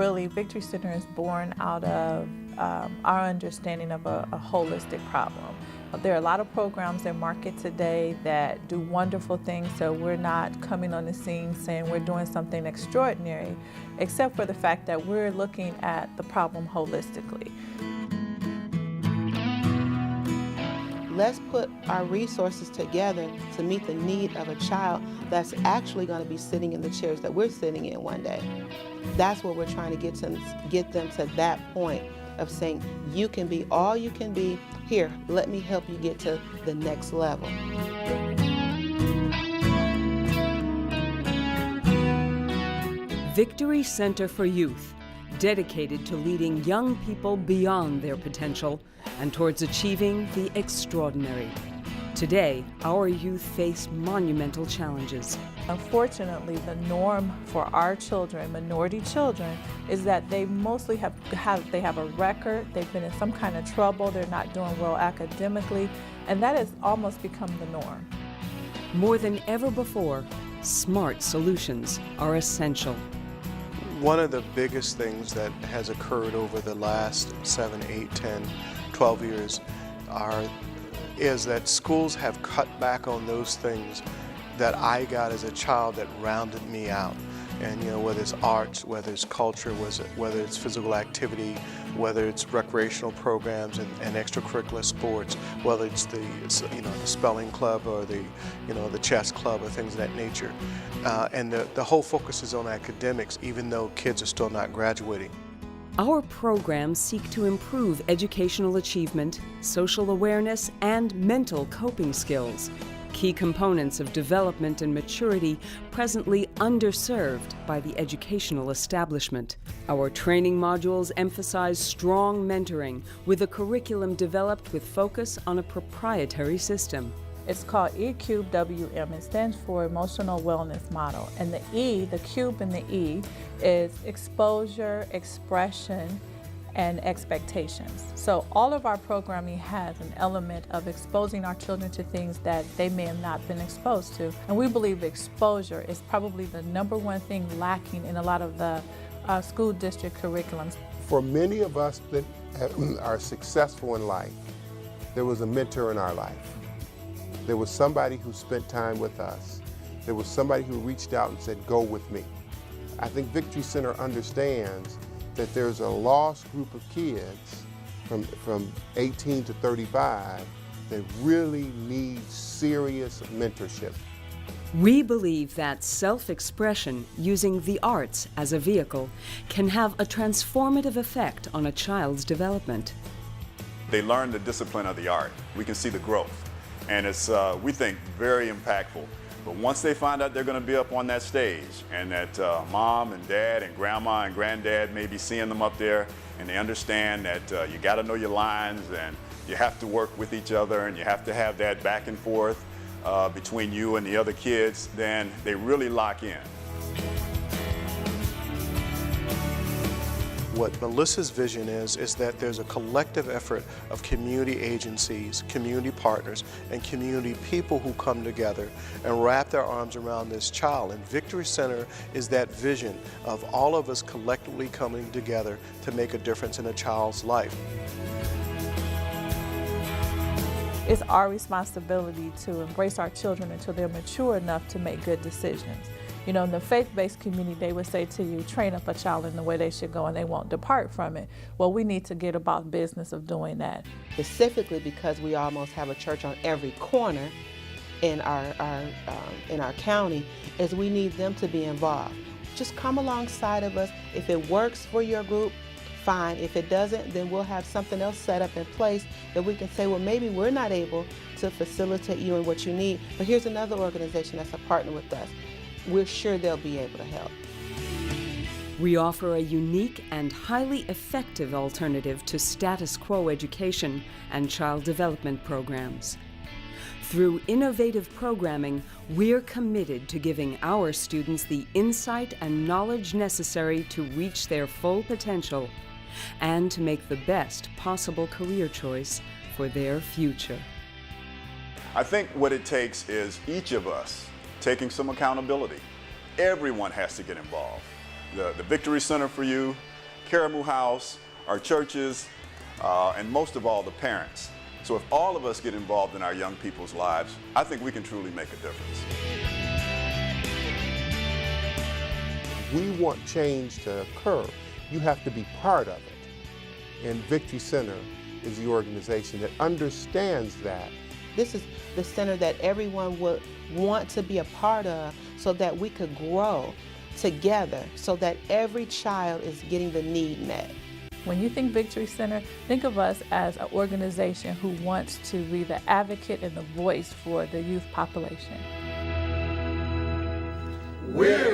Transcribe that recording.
really, Victory Center is born out of our understanding of a holistic problem. There are a lot of programs in market today that do wonderful things, so we're not coming on the scene saying we're doing something extraordinary, except for the fact that we're looking at the problem holistically. Let's put our resources together to meet the need of a child that's actually going to be sitting in the chairs that we're sitting in one day. That's what we're trying to get them to that point of saying, you can be all you can be. Here, let me help you get to the next level. Victory Center for Youth, dedicated to leading young people beyond their potential and towards achieving the extraordinary. Today, our youth face monumental challenges. Unfortunately, the norm for our children, minority children, is that they mostly have a record, they've been in some kind of trouble, they're not doing well academically, and that has almost become the norm. More than ever before, smart solutions are essential. One of the biggest things that has occurred over the last 7, 8, 10, 12 years is that schools have cut back on those things that I got as a child that rounded me out. And whether it's arts, whether it's culture, whether it's physical activity, whether it's recreational programs and extracurricular sports, whether it's the spelling club or the chess club or things of that nature. And the whole focus is on academics, even though kids are still not graduating. Our programs seek to improve educational achievement, social awareness, and mental coping skills, key components of development and maturity presently underserved by the educational establishment. Our training modules emphasize strong mentoring with a curriculum developed with focus on a proprietary system. It's called ECUBE-WM. It stands for Emotional Wellness Model. And the E, the cube in the E, is exposure, expression, and expectations. So all of our programming has an element of exposing our children to things that they may have not been exposed to. And we believe exposure is probably the #1 thing lacking in a lot of the school district curriculums. For many of us that are successful in life, there was a mentor in our life. There was somebody who spent time with us. There was somebody who reached out and said, go with me. I think Victory Center understands that there's a lost group of kids from 18 to 35 that really need serious mentorship. We believe that self-expression using the arts as a vehicle can have a transformative effect on a child's development. They learn the discipline of the art. We can see the growth. And it's, we think, very impactful. But once they find out they're going to be up on that stage and that mom and dad and grandma and granddad may be seeing them up there, and they understand that you got to know your lines and you have to work with each other and you have to have that back and forth between you and the other kids, then they really lock in. What Melissa's vision is that there's a collective effort of community agencies, community partners, and community people who come together and wrap their arms around this child. And Victory Center is that vision of all of us collectively coming together to make a difference in a child's life. It's our responsibility to embrace our children until they're mature enough to make good decisions. In the faith-based community, they would say to you, train up a child in the way they should go and they won't depart from it. Well, we need to get about business of doing that. Specifically because we almost have a church on every corner in our county, is we need them to be involved. Just come alongside of us. If it works for your group, fine. If it doesn't, then we'll have something else set up in place that we can say, well, maybe we're not able to facilitate you in what you need, but here's another organization that's a partner with us. We're sure they'll be able to help. We offer a unique and highly effective alternative to status quo education and child development programs. Through innovative programming, we're committed to giving our students the insight and knowledge necessary to reach their full potential and to make the best possible career choice for their future. I think what it takes is each of us taking some accountability. Everyone has to get involved. The Victory Center for You, Karamu House, our churches, and most of all, the parents. So if all of us get involved in our young people's lives, I think we can truly make a difference. We want change to occur. You have to be part of it. And Victory Center is the organization that understands that. This is the center that everyone would want to be a part of so that we could grow together, so that every child is getting the need met. When you think Victory Center, think of us as an organization who wants to be the advocate and the voice for the youth population. We're